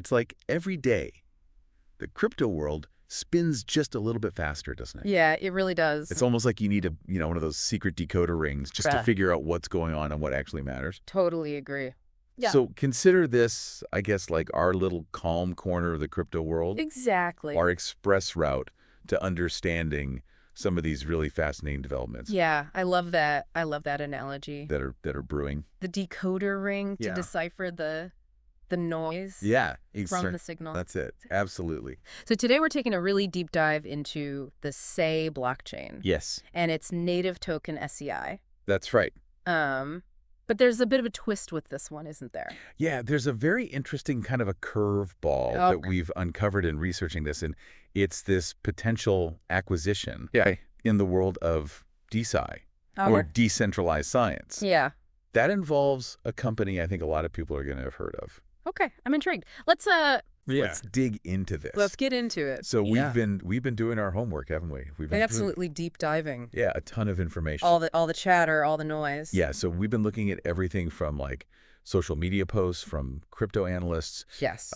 It's like every day, the crypto world spins just a little bit faster, doesn't it? Yeah, it really does. It's almost like you need one of those secret decoder rings just to Bruh. figure out what's going on and what actually matters. Totally agree. Yeah. So consider this, I guess, like our little calm corner of the crypto world. Exactly. Our express route to understanding some of these really fascinating developments. Yeah, I love that. I love that analogy. That are brewing. The decoder ring to Yeah. decipher the noise Yeah, from the signal. That's it. Absolutely. So today we're taking a really deep dive into the SEI blockchain. Yes, And its native token SEI. that's right. But there's a bit of a twist with this one, isn't there? Yeah, there's a very interesting kind of a curveball that we've uncovered in researching this, and it's this potential acquisition in the world of DeSci, or decentralized science. Yeah. That involves a company I think a lot of people are going to have heard of. Okay, I'm intrigued. Let's dig into this. let's get into it. So we've been doing our homework, haven't we? We've been Absolutely deep diving. Yeah, a ton of information. All the chatter, all the noise. Yeah, so we've been looking at everything from like social media posts from crypto analysts, Yes.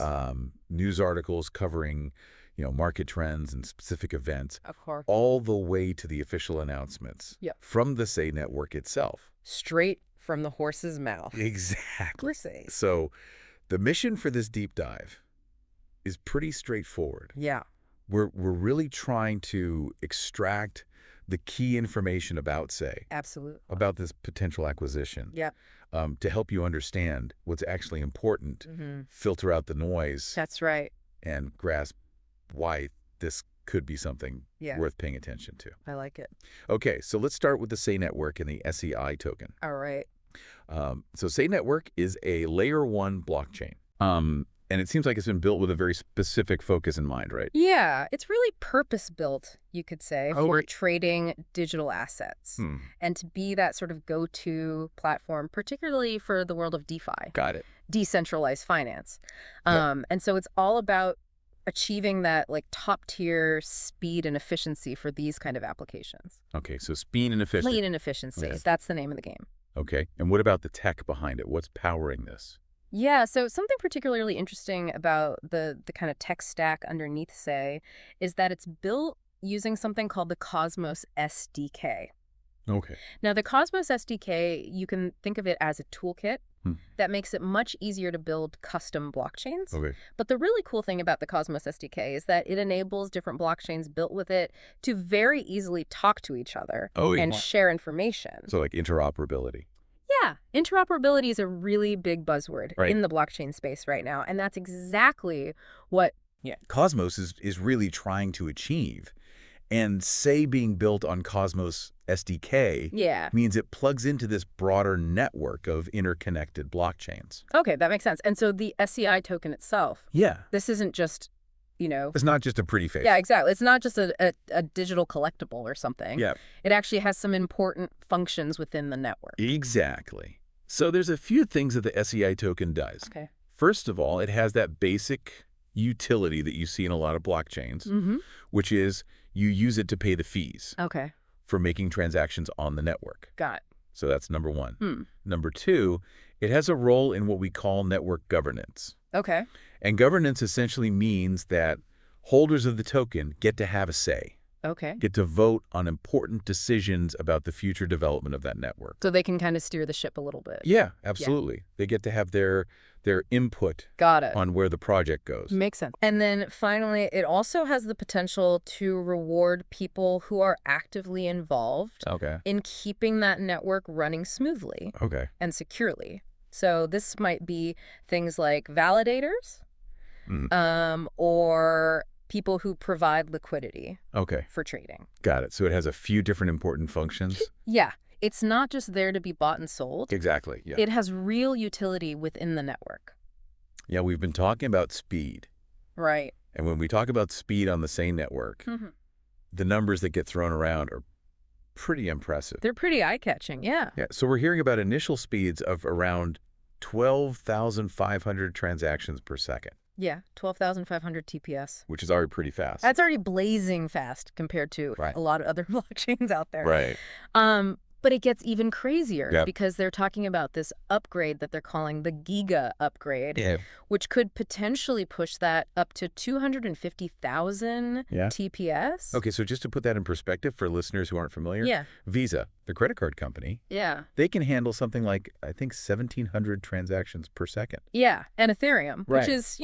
news articles covering, market trends and specific events, Of course. all the way to the official announcements Yep. from the SEI network itself. Straight from the horse's mouth. Exactly. SEI. So the mission for this deep dive is pretty straightforward. Yeah. We're really trying to extract the key information about SEI, Absolutely. about this potential acquisition, Yeah. to help you understand what's actually important, filter out the noise, That's right. and grasp why this could be something Yeah. worth paying attention to. I like it. Okay, so let's start with the SEI network and the SEI token. All right. So SEI network is a layer 1 blockchain. And it seems like it's been built with a very specific focus in mind, right? Yeah, it's really purpose-built, you could say, for right. trading digital assets and to be that sort of go-to platform, particularly for the world of DeFi, Got it. decentralized finance. Yep. And so it's all about achieving that like top-tier speed and efficiency for these kind of applications. Okay, so speed and efficiency. Speed and efficiency, Yes. that's the name of the game. Okay, and what about the tech behind it? What's powering this? Yeah, so something particularly interesting about the kind of tech stack underneath SEI is that it's built using something called the Cosmos SDK. Okay. Now, the Cosmos SDK, you can think of it as a toolkit that makes it much easier to build custom blockchains. Okay. But the really cool thing about the Cosmos SDK is that it enables different blockchains built with it to very easily talk to each other and share information. So like interoperability. Yeah, interoperability is a really big buzzword Right. in the blockchain space right now, and that's exactly what Cosmos is really trying to achieve. And SEI being built on Cosmos SDK means it plugs into this broader network of interconnected blockchains. Okay, that makes sense. And so the SEI token itself, Yeah. this isn't just, It's not just a pretty face. Yeah, exactly. It's not just a digital collectible or something. Yeah. It actually has some important functions within the network. Exactly. So there's a few things that the SEI token does. Okay. First of all, it has that basic utility that you see in a lot of blockchains, which is you use it to pay the fees Okay. for making transactions on the network. Got it. So that's number one. Number two, it has a role in what we call network governance. Okay. And governance essentially means that holders of the token get to have a say, Okay. get to vote on important decisions about the future development of that network. So they can kind of steer the ship a little bit. Yeah, absolutely. They get to have their input Got it. on where the project goes. Makes sense. And then finally, it also has the potential to reward people who are actively involved Okay. in keeping that network running smoothly Okay. and securely. So this might be things like validators or people who provide liquidity Okay. for trading. Got it. So it has a few different important functions. Yeah. It's not just there to be bought and sold. Exactly. Yeah. It has real utility within the network. Yeah, we've been talking about speed. Right. And when we talk about speed on the same network, the numbers that get thrown around are pretty impressive. They're pretty eye-catching, yeah. Yeah, so we're hearing about initial speeds of around 12,500 transactions per second. Yeah, 12,500 TPS. Which is already pretty fast. That's already blazing fast compared to Right. a lot of other blockchains out there. Right. But it gets even crazier because they're talking about this upgrade that they're calling the Giga upgrade, which could potentially push that up to 250,000 TPS. Okay, so just to put that in perspective for listeners who aren't familiar, Visa, the credit card company, they can handle something like, I think, 1,700 transactions per second. Yeah, and Ethereum, which is,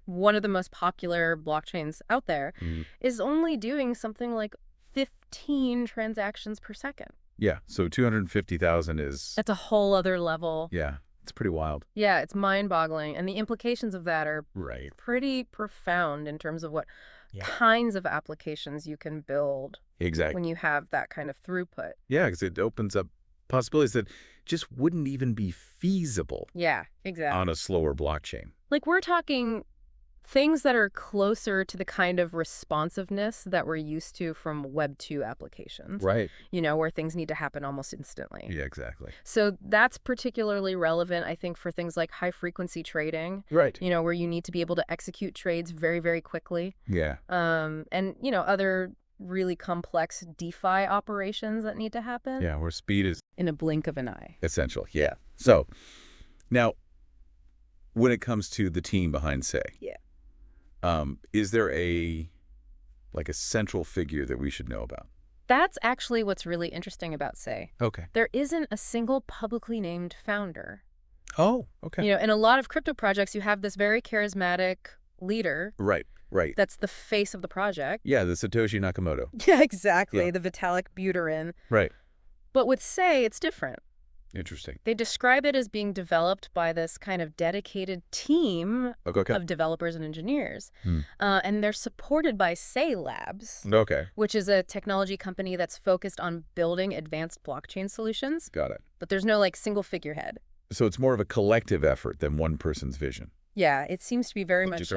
one of the most popular blockchains out there, is only doing something like 15 transactions per second. Yeah, so 250,000 is... That's a whole other level. Yeah, it's pretty wild. Yeah, it's mind-boggling. And the implications of that are pretty profound in terms of what kinds of applications you can build when you have that kind of throughput. Yeah, because it opens up possibilities that just wouldn't even be feasible on a slower blockchain. Like, we're talking things that are closer to the kind of responsiveness that we're used to from Web 2 applications. Right. Where things need to happen almost instantly. Yeah, exactly. So that's particularly relevant, I think, for things like high-frequency trading. Right. Where you need to be able to execute trades very, very quickly. Yeah. And, other really complex DeFi operations that need to happen. Yeah, where speed is... in a blink of an eye. Essential, yeah. So, now, when it comes to the team behind SEI, is there a central figure that we should know about? That's actually what's really interesting about SEI. Okay. There isn't a single publicly named founder. Oh, okay. In a lot of crypto projects, you have this very charismatic leader. Right. That's the face of the project. Yeah, the Satoshi Nakamoto. Yeah, exactly. The Vitalik Buterin. Right. But with SEI, it's different. Interesting. They describe it as being developed by this kind of dedicated team of developers and engineers. And they're supported by SEI Labs, which is a technology company that's focused on building advanced blockchain solutions. Got it. But there's no, single figurehead. So it's more of a collective effort than one person's vision. Yeah, it seems to be very much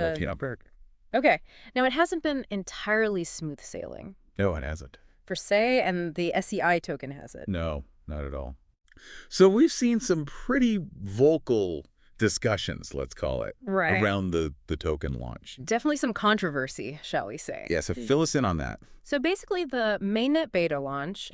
Okay. Now, it hasn't been entirely smooth sailing. No, it hasn't. For SEI, and the SEI token has it. No, not at all. So we've seen some pretty vocal discussions, let's call it, around the token launch. Definitely some controversy, shall we say. Yeah, so fill us in on that. So basically, the mainnet beta launch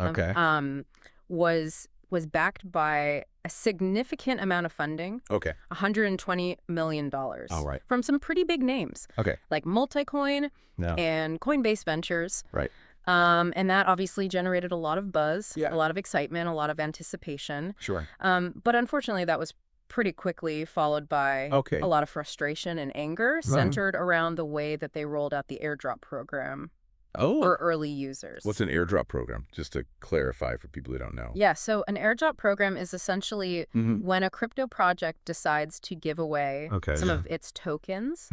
was backed by a significant amount of funding. $120 million. All right. From some pretty big names. Like Multicoin and Coinbase Ventures. Right. And that obviously generated a lot of buzz, a lot of excitement, a lot of anticipation. Sure. But unfortunately, that was pretty quickly followed by a lot of frustration and anger centered around the way that they rolled out the airdrop program for early users. What's an airdrop program? Just to clarify for people who don't know. Yeah, so an airdrop program is essentially when a crypto project decides to give away some of its tokens,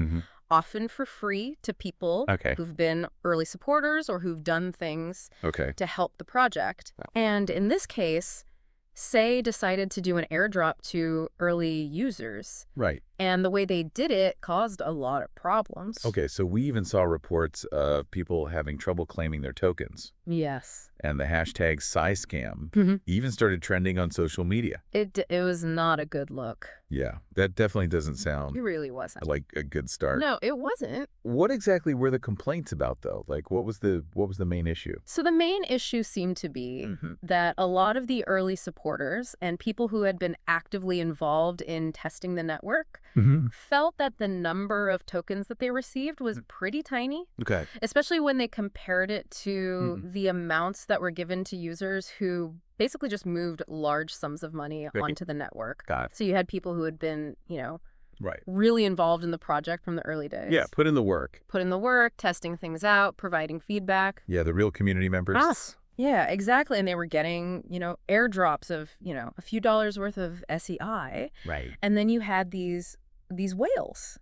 often for free to people who've been early supporters or who've done things to help the project. And in this case, SEI decided to do an airdrop to early users. Right. And the way they did it caused a lot of problems. Okay, so we even saw reports of people having trouble claiming their tokens. Yes. And the hashtag SciScam even started trending on social media. It was not a good look. Yeah, that definitely doesn't sound It really wasn't. like a good start. No, it wasn't. What exactly were the complaints about, though? Like, what was the main issue? So the main issue seemed to be that a lot of the early supporters and people who had been actively involved in testing the network felt that the number of tokens that they received was pretty tiny. Okay. Especially when they compared it to the amounts that were given to users who basically just moved large sums of money onto the network. Got it. So you had people who had been, really involved in the project from the early days. Yeah, put in the work. Put in the work, testing things out, providing feedback. Yeah, the real community members. Us. Yeah, exactly. And they were getting, airdrops of, a few dollars worth of SEI. Right. And then you had these whales,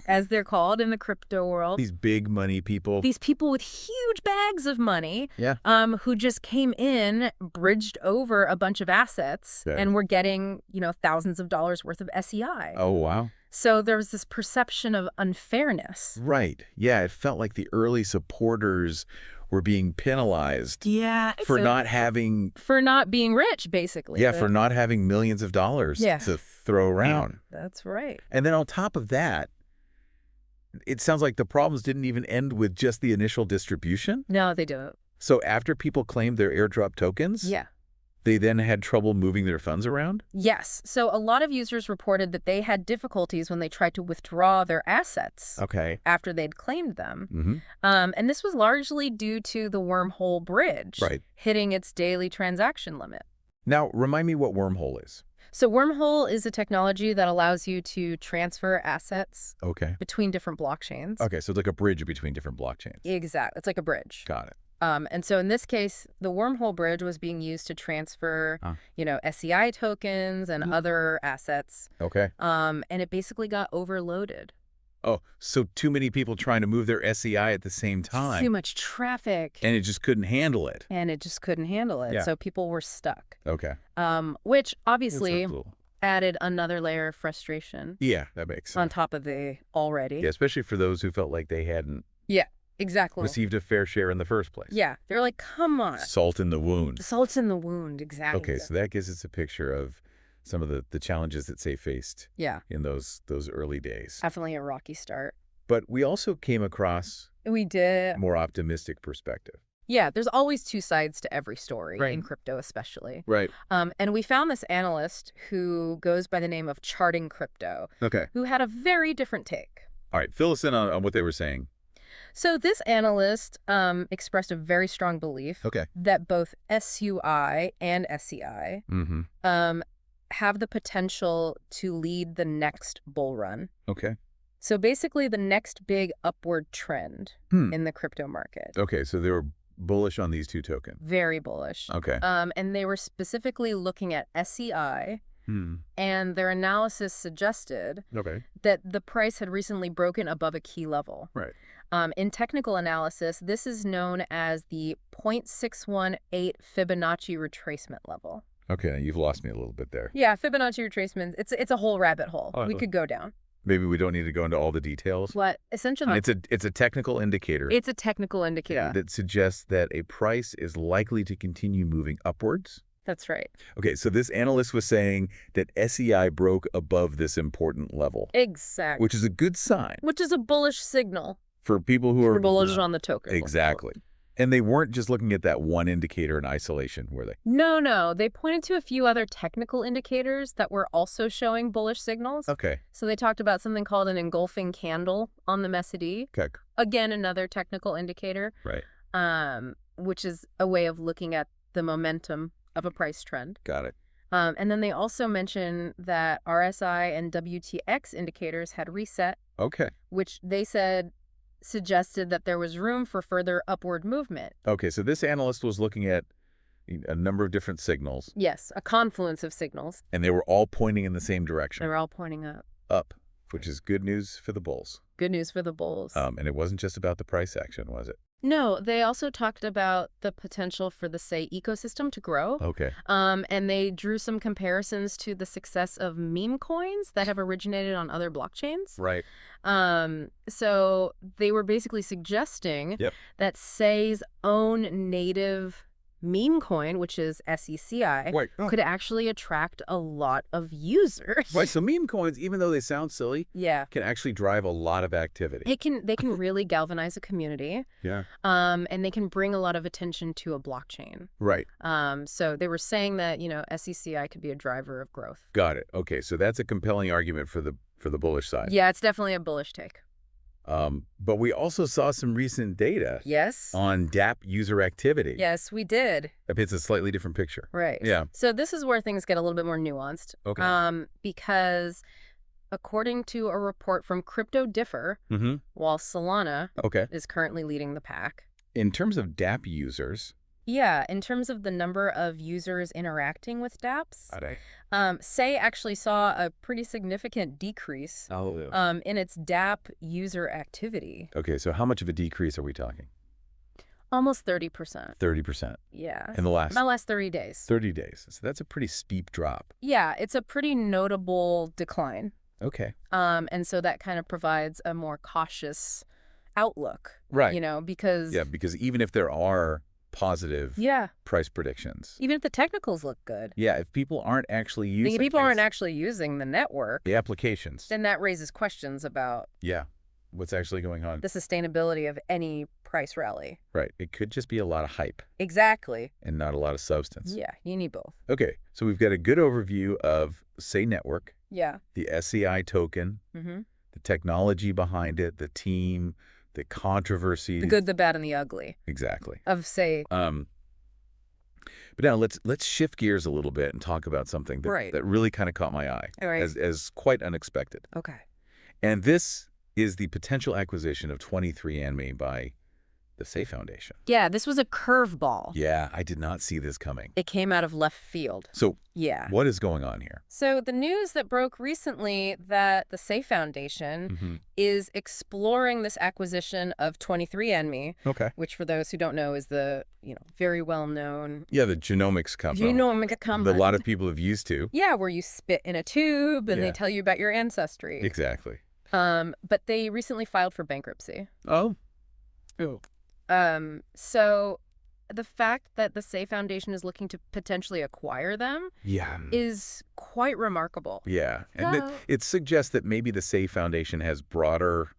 as they're called in the crypto world. These big money people. These people with huge bags of money who just came in, bridged over a bunch of assets, and were getting, thousands of dollars worth of SEI. Oh, wow. So there was this perception of unfairness. Right. Yeah, it felt like the early supporters were being penalized for not being rich, basically. Yeah, for not having millions of dollars to throw around. That's right. And then on top of that, it sounds like the problems didn't even end with just the initial distribution. No, they don't. So after people claimed their airdrop tokens, They then had trouble moving their funds around? Yes. So a lot of users reported that they had difficulties when they tried to withdraw their assets after they'd claimed them. And this was largely due to the wormhole bridge hitting its daily transaction limit. Now, remind me what wormhole is. So wormhole is a technology that allows you to transfer assets between different blockchains. Okay, so it's like a bridge between different blockchains. Exactly. It's like a bridge. Got it. And so in this case, the wormhole bridge was being used to transfer, SEI tokens and other assets. And it basically got overloaded. Oh, so too many people trying to move their SEI at the same time. Too much traffic. And it just couldn't handle it. Yeah. So people were stuck. Which obviously added another layer of frustration. Yeah, that makes sense. On top of the already. Yeah, especially for those who felt like they hadn't received a fair share in the first place. Yeah, they're like, come on. Salt in the wound. Salt in the wound, exactly. Okay, so that gives us a picture of some of the challenges that SEI faced in those early days. Definitely a rocky start. But we also came across a more optimistic perspective. Yeah, there's always two sides to every story, in crypto especially. And we found this analyst who goes by the name of Charting Crypto, who had a very different take. All right, fill us in on what they were saying. So this analyst expressed a very strong belief that both SUI and SEI have the potential to lead the next bull run. So basically the next big upward trend in the crypto market. So they were bullish on these two tokens. Very bullish. And they were specifically looking at SEI, and their analysis suggested that the price had recently broken above a key level. In technical analysis, this is known as the 0.618 Fibonacci retracement level. Okay, you've lost me a little bit there. Yeah, Fibonacci retracement, it's a whole rabbit hole. We could go down. Maybe we don't need to go into all the details. What essentially it's a technical indicator. It's a technical indicator that suggests that a price is likely to continue moving upwards. That's right. Okay, so this analyst was saying that SEI broke above this important level. Exactly. Which is a good sign. Which is a bullish signal. For people who are bullish on the token. Exactly. And they weren't just looking at that one indicator in isolation, were they? No. They pointed to a few other technical indicators that were also showing bullish signals. So they talked about something called an engulfing candle on the MACD. Again, another technical indicator. Which is a way of looking at the momentum of a price trend. Got it. And then they also mentioned that RSI and WTX indicators had reset. Which they said suggested that there was room for further upward movement. So this analyst was looking at a number of different signals. Yes, a confluence of signals. And they were all pointing in the same direction. They were all pointing up. Up, which is good news for the bulls. Good news for the bulls. And it wasn't just about the price action, was it? No, they also talked about the potential for the SEI ecosystem to grow. And they drew some comparisons to the success of meme coins that have originated on other blockchains. So they were basically suggesting that SEI's own native meme coin, which is SEI, could actually attract a lot of users. So meme coins, even though they sound silly, can actually drive a lot of activity. They can really galvanize a community. And they can bring a lot of attention to a blockchain. So they were saying that, SEI could be a driver of growth. Got it. Okay, so that's a compelling argument for the bullish side. Yeah, it's definitely a bullish take. But we also saw some recent data on DApp user activity. Yes, we did. That paints a slightly different picture. So this is where things get a little bit more nuanced. Because according to a report from Crypto Differ, while Solana is currently leading the pack. In terms of DApp users... Yeah, in terms of the number of users interacting with dApps, SEI actually saw a pretty significant decrease in its DApp user activity. So how much of a decrease are we talking? Almost 30%. 30%? Yeah. In the last 30 days. 30 days. So that's a pretty steep drop. Yeah, it's a pretty notable decline. And so that kind of provides a more cautious outlook. Because... Yeah, because even if there are positive price predictions. Even if the technicals look good. Yeah, if people aren't actually using aren't actually using the network. The applications. Then that raises questions about what's actually going on. The sustainability of any price rally. Right. It could just be a lot of hype. Exactly. And not a lot of substance. Yeah, you need both. Okay, so we've got a good overview of SEI Network. Yeah. The SEI token, the technology behind it, the team, the controversy. The good, the bad, and the ugly. Exactly. Of SEI. But now let's shift gears a little bit and talk about something that really kind of caught my eye as quite unexpected. Okay. And this is the potential acquisition of 23andMe by the SEI Foundation. Yeah, this was a curveball. Yeah, I did not see this coming. It came out of left field. So what is going on here? So the news that broke recently that the SEI Foundation is exploring this acquisition of 23andMe, which for those who don't know is the very well-known... Yeah, the genomics company. Genomic company. That a lot of people have used to. Yeah, where you spit in a tube and they tell you about your ancestry. Exactly. But they recently filed for bankruptcy. Oh. So the fact that the SEI Foundation is looking to potentially acquire them is quite remarkable. Yeah. And it suggests that maybe the SEI Foundation has broader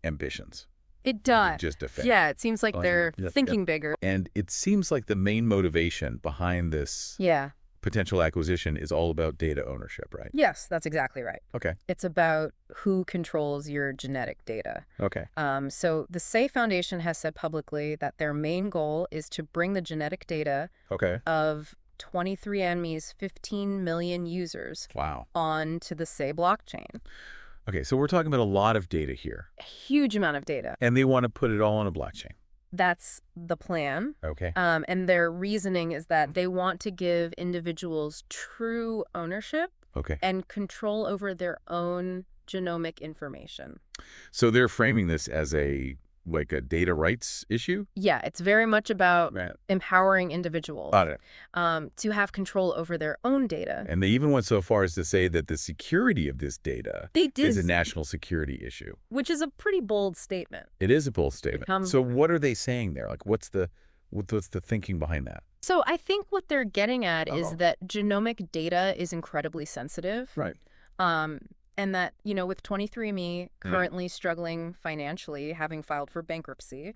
ambitions. It does. Just a Yeah, it seems like they're thinking bigger. And it seems like the main motivation behind this potential acquisition is all about data ownership, right? Yes, that's exactly right. Okay. It's about who controls your genetic data. Okay. So the SEI Foundation has said publicly that their main goal is to bring the genetic data of 23andMe's 15 million users onto the SEI blockchain. Okay, so we're talking about a lot of data here. A huge amount of data. And they want to put it all on a blockchain. That's the plan. Okay. And their reasoning is that they want to give individuals true ownership and control over their own genomic information. So they're framing this as a data rights issue? Yeah, it's very much about empowering individuals to have control over their own data. And they even went so far as to say that the security of this data is a national security issue. Which is a pretty bold statement. It is a bold statement. So what are they saying there? What's the thinking behind that? So I think what they're getting at is that genomic data is incredibly sensitive. Right. And that, with 23andMe currently struggling financially, having filed for bankruptcy,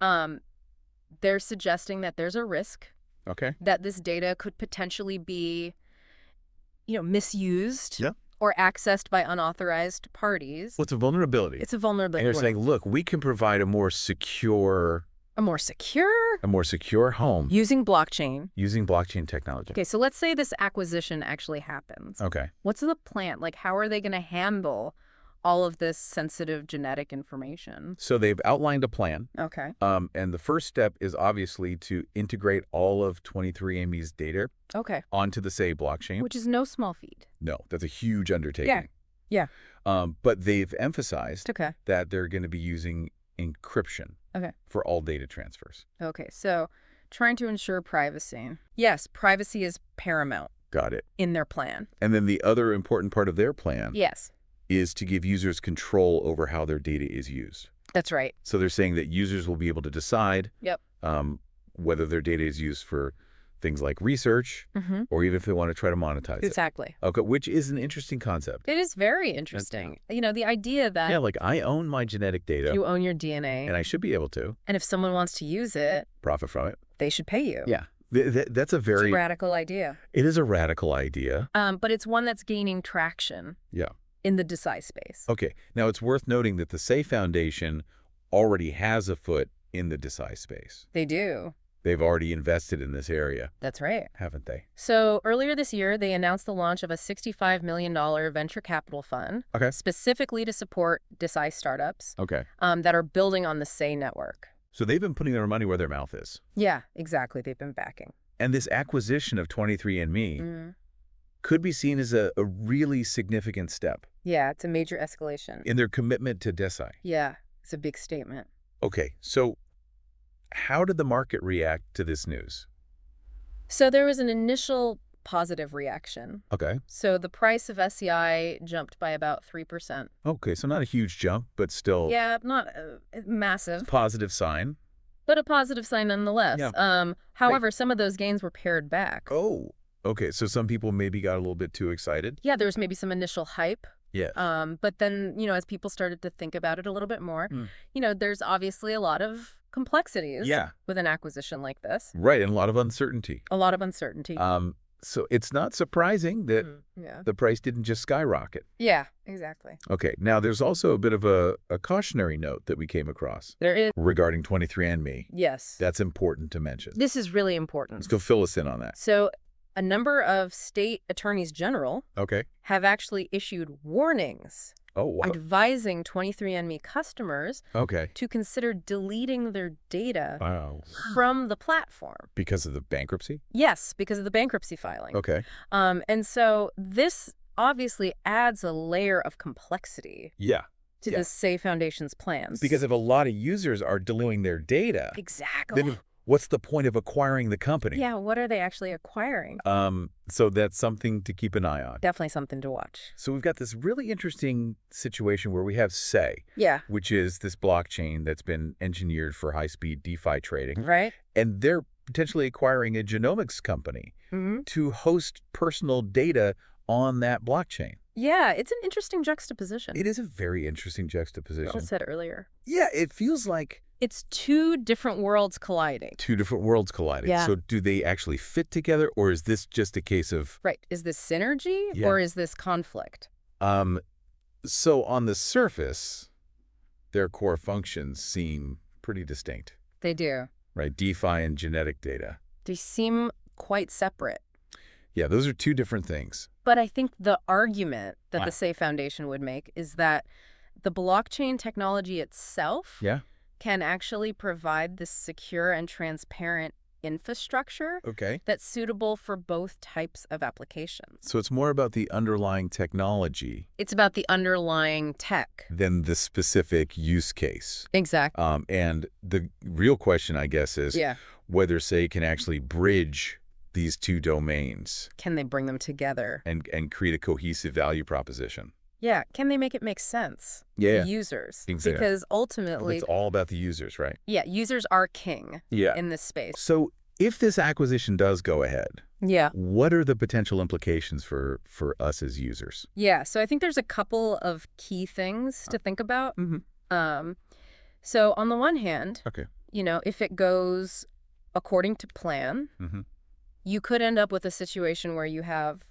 they're suggesting that there's a risk that this data could potentially be, misused or accessed by unauthorized parties. Well, it's a vulnerability. It's a vulnerability. And they're saying, look, we can provide a more secure... A more secure home. Using blockchain. Using blockchain technology. Okay, so let's say this acquisition actually happens. Okay. What's the plan? How are they going to handle all of this sensitive genetic information? So they've outlined a plan. Okay. And the first step is obviously to integrate all of 23andMe's data onto the SEI blockchain. Which is no small feat. No, that's a huge undertaking. Yeah. But they've emphasized that they're going to be using encryption for all data transfers. Okay, so trying to ensure privacy. Yes, privacy is paramount. Got it. In their plan. And then the other important part of their plan is to give users control over how their data is used. That's right. So they're saying that users will be able to decide whether their data is used for things like research or even if they want to try to monetize it. Exactly. Okay, which is an interesting concept. It is very interesting. The idea that... Yeah, I own my genetic data. You own your DNA. And I should be able to. And if someone wants to use it... Profit from it. They should pay you. Yeah. That's a very... It's a radical idea. It is a radical idea. But it's one that's gaining traction. Yeah. In the DeSci space. Okay. Now, it's worth noting that the SEI Foundation already has a foot in the DeSci space. They do. They've already invested in this area. That's right. Haven't they? So earlier this year, they announced the launch of a $65 million venture capital fund specifically to support DeSci startups that are building on the SEI network. So they've been putting their money where their mouth is. Yeah, exactly. They've been backing. And this acquisition of 23andMe could be seen as a really significant step. Yeah, it's a major escalation. In their commitment to DeSci. Yeah, it's a big statement. Okay, so how did the market react to this news? So there was an initial positive reaction. Okay. So the price of SEI jumped by about 3%. Okay, so not a huge jump, but still... Yeah, not massive. Positive sign. But a positive sign nonetheless. Yeah. However, some of those gains were pared back. Oh, okay. So some people maybe got a little bit too excited? Yeah, there was maybe some initial hype Yes. But then, as people started to think about it a little bit more, there's obviously a lot of complexities with an acquisition like this. Right, and a lot of uncertainty. A lot of uncertainty. So it's not surprising that the price didn't just skyrocket. Yeah, exactly. Okay, now there's also a bit of a cautionary note that we came across. There is. Regarding 23andMe. Yes. That's important to mention. This is really important. Let's go fill us in on that. So a number of state attorneys general have actually issued warnings advising 23andMe customers to consider deleting their data from the platform. Because of the bankruptcy? Yes, because of the bankruptcy filing. Okay. And so this obviously adds a layer of complexity to the SEI Foundation's plans. Because if a lot of users are diluting their data, then what's the point of acquiring the company? Yeah, what are they actually acquiring? So that's something to keep an eye on. Definitely something to watch. So we've got this really interesting situation where we have SEI, which is this blockchain that's been engineered for high-speed DeFi trading. Right. And they're potentially acquiring a genomics company to host personal data on that blockchain. Yeah, it's an interesting juxtaposition. It is a very interesting juxtaposition. I said earlier. Yeah, it feels like it's two different worlds colliding. Two different worlds colliding. Yeah. So do they actually fit together, or is this just a case of... Right. Is this synergy or is this conflict? So on the surface, their core functions seem pretty distinct. They do. Right. DeFi and genetic data. They seem quite separate. Yeah, those are two different things. But I think the argument that the SEI Foundation would make is that the blockchain technology itself can actually provide this secure and transparent infrastructure that's suitable for both types of applications. So it's more about the underlying technology. It's about the underlying tech. Than the specific use case. Exactly. And the real question, I guess, is whether SEI can actually bridge these two domains. Can they bring them together? And create a cohesive value proposition. Yeah. Can they make it make sense to users? Exactly. Because ultimately... It's all about the users, right? Yeah. Users are king in this space. So if this acquisition does go ahead, what are the potential implications for us as users? Yeah. So I think there's a couple of key things to think about. So on the one hand, if it goes according to plan, you could end up with a situation where you have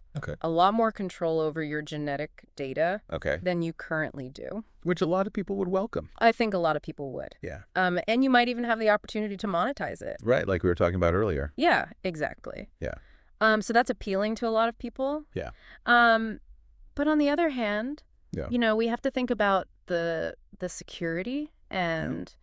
a lot more control over your genetic data than you currently do. Which a lot of people would welcome. I think a lot of people would. Yeah. And you might even have the opportunity to monetize it. Right, like we were talking about earlier. Yeah, exactly. Yeah. So that's appealing to a lot of people. Yeah. But on the other hand, we have to think about the security and